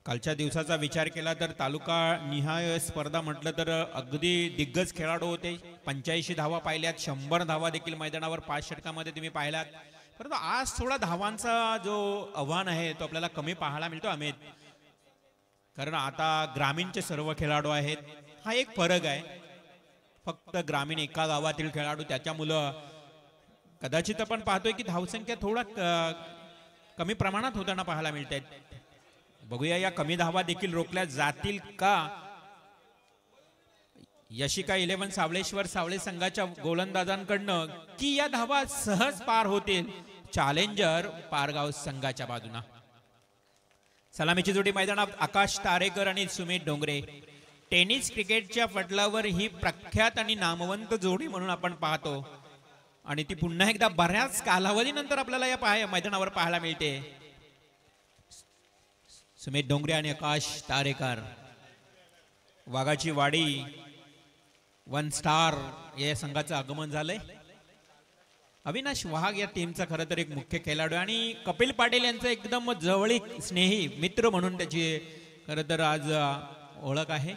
कालच्या दिवसाचा विचार केला तर तालुका निहाय स्पर्धा म्हटलं तर अगदी दिग्गज खेळाडू होते. 85 धावा पाहिल्यात, 100 धावा देखील मैदानावर 5 षटकामध्ये तुम्ही पाहिल्यात. परंतु आज थोडा धावांचा जो आव्हान आहे तो आपल्याला कमी पाहायला मिळतो अमित. कारण आता ग्रामीणचे सर्व खेळाडू आहेत, हा एक फरक आहे. फक्त ग्रामीण एका गावातील खेळाडू, त्याच्यामुळं कदाचित आपण पाहतोय की धावसंख्या थोडा कमी प्रमाणात होताना पाहायला मिळते. बघूया या कमी धावा देखील रोखल्या जातील का. यशिका 11 सावळेश्वर सावळे संघाच्या गोलंदाजांकडनं की या धावा सहज पार होतील चॅलेंजर पारगाव संघाच्या बाजूना. सलामीची जोडी मैदानात आकाश तारेकर आणि सुमित डोंगरे. टेनिस क्रिकेटच्या पटलावर ही प्रख्यात आणि नामवंत जोडी म्हणून आपण पाहतो आणि ती पुन्हा एकदा बऱ्याच कालावधीनंतर आपल्याला या मैदानावर पाहायला मिळते. सुमित डोंगरे आणि आकाश तारेकर. वाघाची वाडी 1 स्टार या संघाचं आगमन झालंय. अविनाश वाघ या टीमचा खरं तर एक मुख्य खेळाडू आणि कपिल पाटील यांचं एकदम जवळीक स्नेही मित्र म्हणून त्याची खरं तर आज ओळख आहे.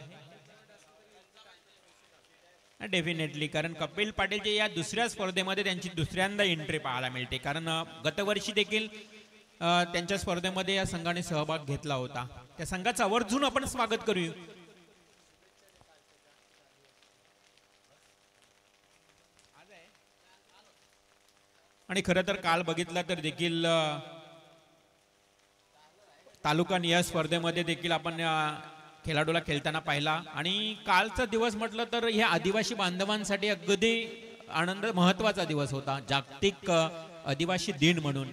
डेफिनेटली, कारण कपिल पाटीलच्या या दुसऱ्या स्पर्धेमध्ये त्यांची दुसऱ्यांदा एंट्री पाहायला मिळते. कारण गतवर्षी देखील त्यांच्या स्पर्धेमध्ये या संघाने सहभाग घेतला होता. त्या संघाचं आवर्जून आपण स्वागत करूया. आणि खरं तर काल बघितलं तर देखील तालुका निहाय स्पर्धेमध्ये देखील आपण खेळाडूला खेळताना पाहिला. आणि कालचा दिवस म्हटलं तर ह्या आदिवासी बांधवांसाठी अगदी आनंद महत्वाचा दिवस होता, जागतिक आदिवासी दिन म्हणून.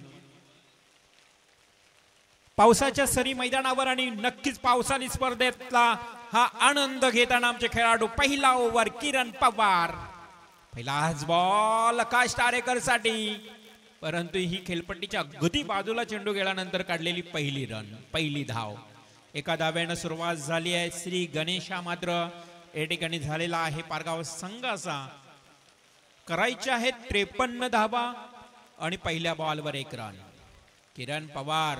पावसाच्या सरी मैदानावर आणि नक्कीच पावसाळी स्पर्धेतला हा आनंद घेताना आमचे खेळाडू. पहिला ओव्हर किरण पवार, पहिलाच बॉल आकाश तारेकर साठी, परंतु ही खेळपट्टीच्या अगदी बाजूला चेंडू गेल्यानंतर काढलेली पहिली रन, पहिली धाव. एका धाव्यानं सुरुवात झाली आहे. श्री गणेशा मात्र या ठिकाणी झालेला आहे पारगाव संघाचा. करायचे आहेत 53 धावा आणि पहिल्या बॉलवर 1 रन. किरण पवार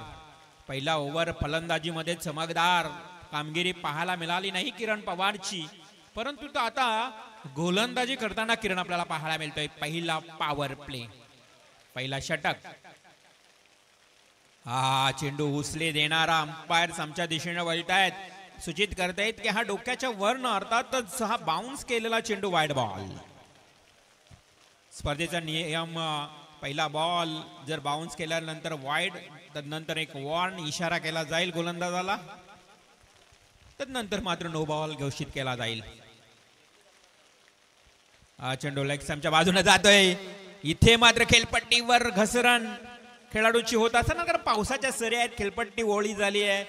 पहिला ओव्हर फलंदाजीमध्ये चमकदार कामगिरी पाहायला मिळाली नाही किरण पवारची, परंतु तो आता गोलंदाजी करताना किरण आपल्याला पाहायला मिळतोय. पहिला पॉवर प्ले, पहिला षटक. हा चेंडू उचले देणारा अंपायर्स आमच्या दिशेने वळतायत, सूचित करतायत की हा डोक्याच्या वरनं अर्थातच हा बाउन्स केलेला चेंडू वाईड बॉल. स्पर्धेचा नियम पहिला बॉल जर बाउन्स केल्यानंतर वाईड, तदनंतर एक वॉर्न इशारा केला जाईल गोलंदाजाला, तदनंतर मात्र नो बॉल घोषित केला जाईल. हा चेंडू लेग स्टंपच्या बाजूने जातोय. इथे मात्र खेळपट्टीवर घसरण खेळाडूची होत असताना कारण पावसाच्या सरी आहेत, खेळपट्टी ओळी झाली आहे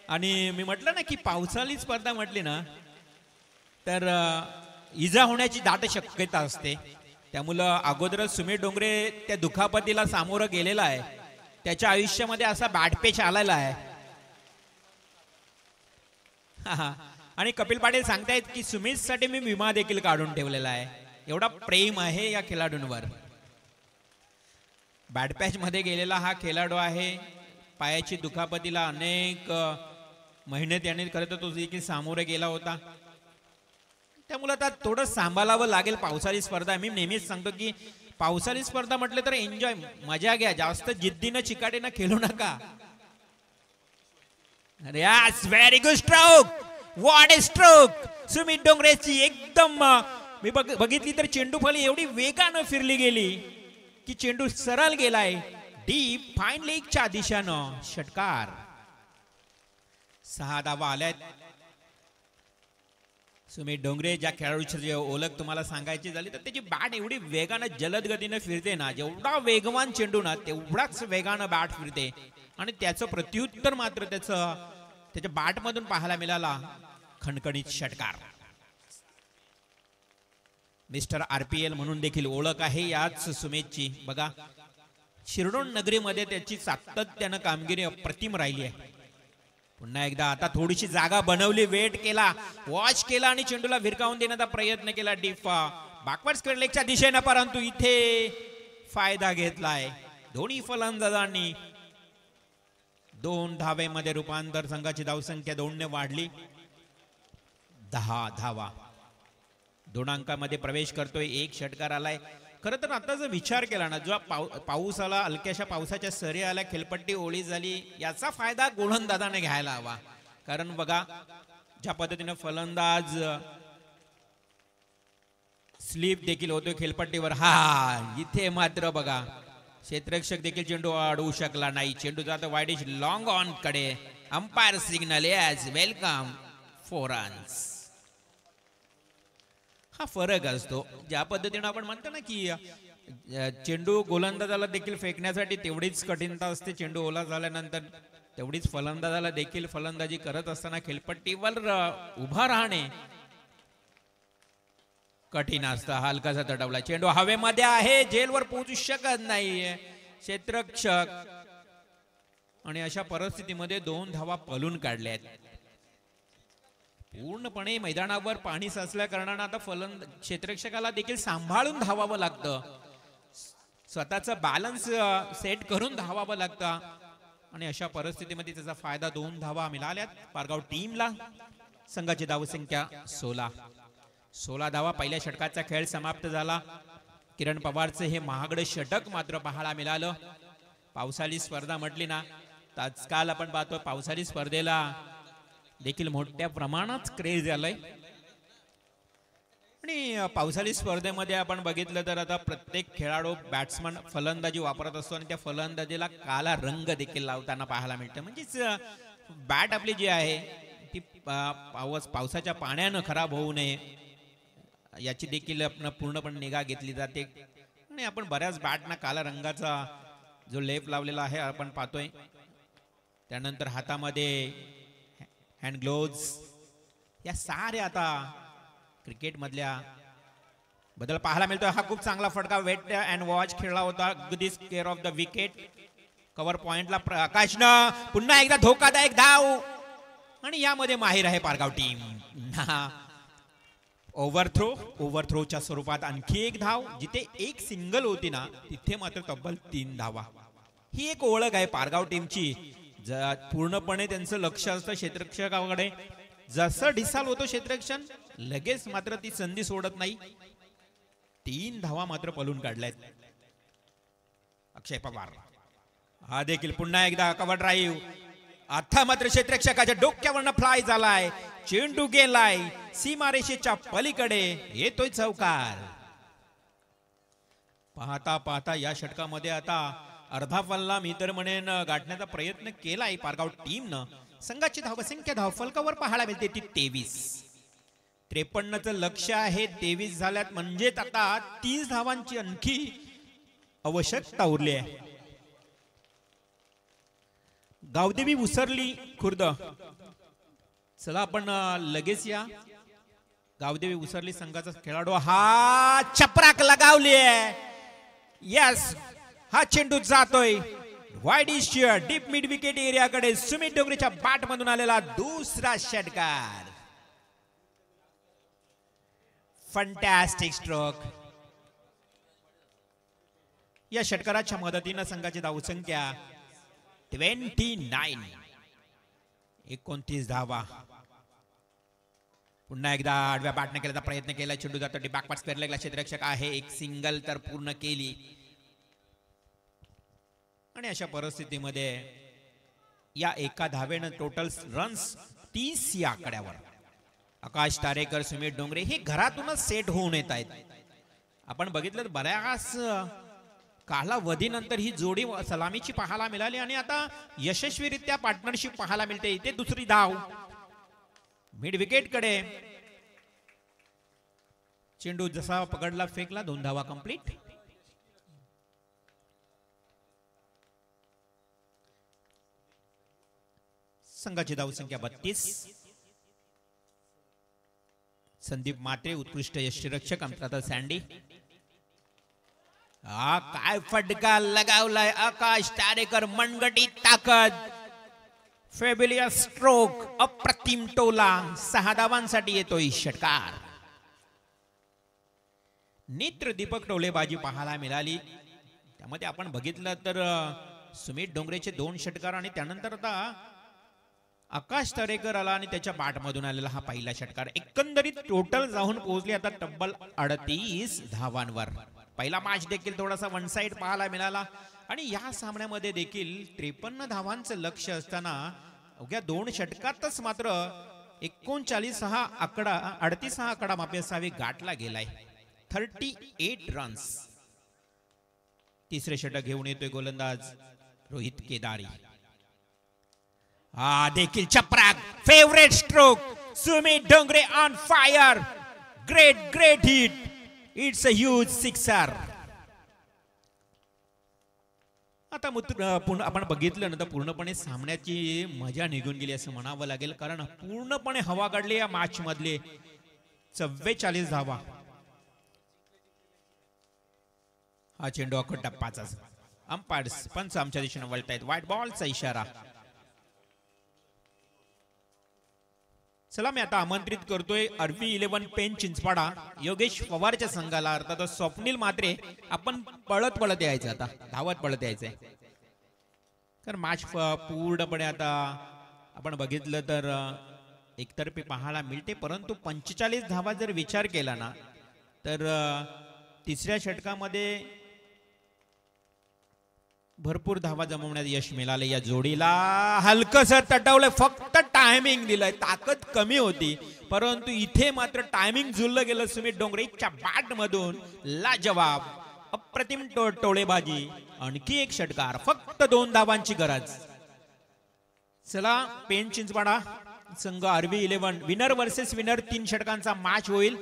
आणि मी म्हटलं ना की पावसाळी स्पर्धा म्हटली ना तर इजा होण्याची दाट शक्यता असते. त्यामुळं अगोदरच सुमित डोंगरे त्या दुखापतीला सामोरं गेलेला आहे. त्याच्या आयुष्यामध्ये असा बॅटपेच आलेला आहे. आणि कपिल पाटील सांगतायत की सुमितसाठी मी विमा देखील काढून ठेवलेला आहे. एवढा प्रेम आहे या खेळाडूंवर. बॅटपॅच मध्ये गेलेला हा खेळाडू आहे. पायाची दुखापतीला अनेक महिने त्याने करत तो देखील सामोरे गेला होता. त्यामुळे आता थोडं सांभाळावं लागेल पावसाळी स्पर्धा. मी नेहमीच सांगतो की पावसाळी स्पर्धा म्हटलं तर एन्जॉय, मजा घ्या, जास्त जिद्दीनं चिकाटीनं खेळू नका. Yes, very good stroke, what a stroke. Sumit डोंगरेची एकदम मी बघितली तर चेंडू फली एवढी वेगानं फिरली गेली की चेंडू सरळ गेलाय डीप फाईन लेगच्या दिशेनं. षटकार. 6 धावा आल्यात. सुमित डोंगरे ज्या खेळाडूची जे ओळख तुम्हाला सांगायची झाली तर त्याची बॅट एवढी वेगानं जलद गतीने फिरते ना, जेवढा वेगवान चेंडू ना तेवढाच वेगानं बॅट फिरते आणि त्याचं प्रत्युत्तर मात्र त्याच्या बॅट मधून पाहायला मिळाला. खणखणीत षटकार. मिस्टर RPL म्हणून देखील ओळख आहे याच सुमितची. बघा शिरडोन नगरीमध्ये त्याची सातत्यानं कामगिरी अप्रतिम राहिली आहे. पुन्हा एकदा आता थोडीशी जागा बनवली, वेट केला, वॉच केला आणि चेंडूला भिरकावून देण्याचा प्रयत्न केला डीप बॅकवर्ड स्क्वेअर लेगच्या दिशेनं, परंतु इथे फायदा घेतलाय दोन्ही फलंदाजांनी. 2 धावेमध्ये रूपांतर. संघाची धावसंख्या 2 ने वाढली. 10 धावा. 2 अंकामध्ये प्रवेश करतोय. 1 षटकार आलाय. खरं तर आता जर विचार केला ना, जो पाऊस आला, हलक्याशा पावसाच्या सरी आल्या, खेळपट्टी ओळी झाली, याचा फायदा गोलंदाजाने घ्यायला हवा. कारण बघा ज्या पद्धतीने फलंदाज स्लिप देखील होतोय खेळपट्टीवर. इथे मात्र बघा क्षेत्ररक्षक देखील चेंडू अडवू शकला नाही. चेंडू जातो वाईडिश लॉंग ऑन कडे. Umpire signal as welcome 4 runs. हा फरक असतो. ज्या पद्धतीने आपण म्हणतो ना की चेंडू गोलंदाजाला देखील फेकण्यासाठी तेवढीच कठीणता असते. चेंडू ओला झाल्यानंतर तेवढीच फलंदाजाला देखील फलंदाजी करत असताना खेळपट्टीवर उभा राहणे कठीण असतं. हलकासा तडवला चेंडू हवेमध्ये आहे, जेलवर पोहोचू शकत नाहीये क्षेत्ररक्षक आणि अशा परिस्थितीमध्ये 2 धावा पळून काढल्या आहेत. पूर्णपणे मैदानावर पाणी साचल्या कारणाने आता क्षेत्ररक्षकाला देखील सांभाळून धावावं लागतं. स्वतःचा बॅलन्स सेट करून धावावं लागतं आणि अशा परिस्थितीमध्ये त्याचा फायदा 2 धावा मिळाल्यात पारगाव टीमला. संघाची धावसंख्या 16 धावा. पहिल्या षटकाचा खेळ समाप्त झाला. किरण पवारचे हे महागडे षटक मात्र पाहायला मिळालं. पावसाळी स्पर्धा म्हटली ना, तात्काळ आपण पाहतो पावसाळी स्पर्धेला देखील मोठ्या प्रमाणात क्रेज आलाय आणि पावसाळी स्पर्धेमध्ये आपण बघितलं तर आता प्रत्येक खेळाडू बॅट्समन फलंदाजी वापरत असतो आणि त्या फलंदाजीला काला रंग देखील लावताना पाहायला मिळतं. म्हणजेच बॅट आपली जी आहे ती पावसाच्या पाण्यानं खराब होऊ नये याची देखील आपण पूर्णपणे निगा घेतली जाते आणि आपण बऱ्याच बॅटना काला रंगाचा जो लेप लावलेला आहे आपण पाहतोय. त्यानंतर हातामध्ये हँड ग्लोव्ज, या साऱ्या आता क्रिकेट मधल्या बदल पाहायला मिळतोय. हा खूप चांगला फटका वेट अँड वॉच खेळला होता. अगदीच care of the wicket. Cover पॉइंटला प्रकाशनं पुन्हा एकदा धोकादायक धाव आणि यामध्ये माहिर आहे पारगाव टीम. ओव्हरथ्रोच्या स्वरूपात आणखी एक धाव. जिथे एक सिंगल होती ना तिथे मात्र तब्बल 3 धावा. ही एक ओळख आहे पारगाव टीमची. पूर्णपणे त्यांचं लक्ष असतं क्षेत्ररक्षकाकडे. जसं ढिसाल होतो क्षेत्ररक्षण लगेच मात्र ती संधी सोडत नाही. 3 धावा मात्र पळून काढल्यात. अक्षय पवार हा देखील पुन्हा एकदा कव्हर ड्राईव्ह. आता मात्र क्षेत्ररक्षकाच्या डोक्यावरनं फ्लाय झालाय. चेंडू गेलाय सीमारेषेच्या पलीकडे. येतोय चौकार. पाहता पाहता या षटकामध्ये आता अर्धा पल्ला मी तर म्हणेन गाठण्याचा प्रयत्न केलाय पारगाव टीमनं. संघाची धावसंख्या धावफलकावर पाहायला मिळते ती 23. 53चं लक्ष आहे. 23 झाल्यात म्हणजेच आता 30 धावांची आणखी आवश्यकता उरली आहे. गावदेवी उसरली खुर्द. चला आपण लगेच या. गावदेवी उसरली संघाचा खेळाडू हा चपराक लगावली. यस, हा चेंडू जातोय wide issue deep mid wicket एरियाकडे. सुमित डोंगरेच्या बॅट मधून आलेला दुसरा षटकार. Fantastic stroke. या षटकाराच्या मदतीने संघाची धावसंख्या 29. 29 धावा. पुन्हा एकदा आडव्या बॅटने केल्याचा प्रयत्न केला. चेंडू जातो बॅकपास स्क्वेअर क्षेत्ररक्षक आहे. एक सिंगल तर पूर्ण केली. आणि अशा परिस्थितीमध्ये या एका धावेनं टोटल रन्स 30 या आकड्यावर. आकाश तारेकर, सुमित डोंगरे हे घरातूनच सेट होऊन येत आहेत. आपण बघितलं बऱ्याच कालावधीनंतर ही जोडी सलामीची पाहायला मिळाली आणि आता यशस्वीरित्या पार्टनरशिप पाहायला मिळते. इथे दुसरी धाव मिड विकेट कडे. चेंडू जसा पकडला फेकला. 2 धावा कंप्लीट. संघाची धावसंख्या 32. संदीप मात्रे उत्कृष्ट यष्टीरक्षक. अंतरात सँडी. काय फटका लगावलाय आकाश तारेकर. मनगटी ताकद. फेबिलियस स्ट्रोक. अप्रतिम टोला. 6 धावांसाठी येतोय षटकार. नेत्र दीपक टोलेबाजी पाहायला मिळाली. त्यामध्ये आपण बघितलं तर सुमित डोंगरेचे 2 षटकार आणि त्यानंतर आता आकाश तारेकर आला आणि त्याच्या बॅटमधून आलेला हा पहिला षटकार. एकंदरीत टोटल जाऊन पोहोचली आता तब्बल 38 धावांवर. पहिला मॅच देखील थोडासा वन साइड पाहायला मिळाला आणि या सामन्यामध्ये देखील 53 धावांचं लक्ष असताना अवघ्या 2 षटकातच मात्र 39 हा आकडा 38 हा आकडा माफी असावे गाठला गेलाय. 38 रन्स. तिसरे षटक घेऊन येतोय गोलंदाज रोहित केदारी. देखील चपराक. Favourite stroke. Sumit Dongre on fire. Great hit. It's a huge sixer. आता आपण बघितलं ना तर पूर्णपणे सामन्याची मजा निघून गेली असं म्हणावं लागेल. कारण पूर्णपणे हवा काढली या मॅच मधले. 44 धावा. हा चेंडू अख्खा टप्पाचा. अंपायर्स पंच आमच्या दिशेने वळतायत. व्हाईट बॉलचा इशारा. चला मी आता आमंत्रित करतोय आरवी 11 पेन चिंचपाडा योगेश पवारच्या संघाला. अर्थात स्वप्नील मात्रे आपण पळत यायचं. आता धावत पळत यायचंय. कारण मॅच पूर्णपणे आता आपण बघितलं तर एकतर्फी पाहायला मिळते. परंतु 45 धावा जर विचार केला ना तर तिसऱ्या षटकामध्ये भरपूर धावा जमवण्यात यश मिळाले या जोडीला. हलकस तटवलंय. फक्त टायमिंग दिलंय. ताकद कमी होती परंतु इथे मात्र टायमिंग जुळलं गेलं. सुमित डोंगरेच्या बॅट मधून लाजवाब अप्रतिम टोळेबाजी. आणखी एक षटकार. फक्त 2 धावांची गरज. चला पेन चिंचपाडा संघ आरवी 11 विनर वर्सेस विनर 3 षटकांचा मॅच होईल.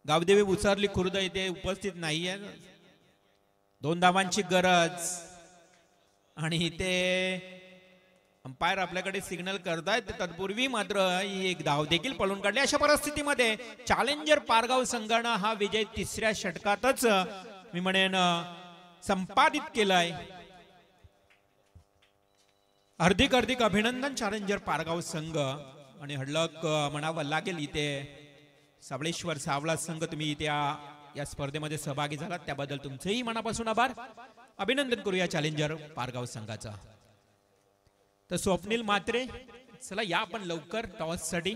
गावदेवी उसारली खुर्द इथे उपस्थित नाहीये. 2 धावांची गरज आणि इथे अंपायर आपल्याकडे सिग्नल करतायत. तत्पूर्वी मात्र ही एक धाव देखील पळून काढली. अशा परिस्थितीमध्ये चॅलेंजर पारगाव संघानं हा विजय तिसऱ्या षटकातच मी म्हणेन संपादित केलाय. हार्दिक अभिनंदन चॅलेंजर पारगाव संघ. आणि हडलक म्हणावं लागेल इथे सावळेश्वर सावळा संघ तुम्ही इथे या स्पर्धेमध्ये सहभागी झालात त्याबद्दल तुमचेही मनापासून आभार. अभिनंदन करूया चॅलेंजर पारगाव संघाचा. तर स्वप्नील मात्रे चला या आपण लवकर टॉस साठी.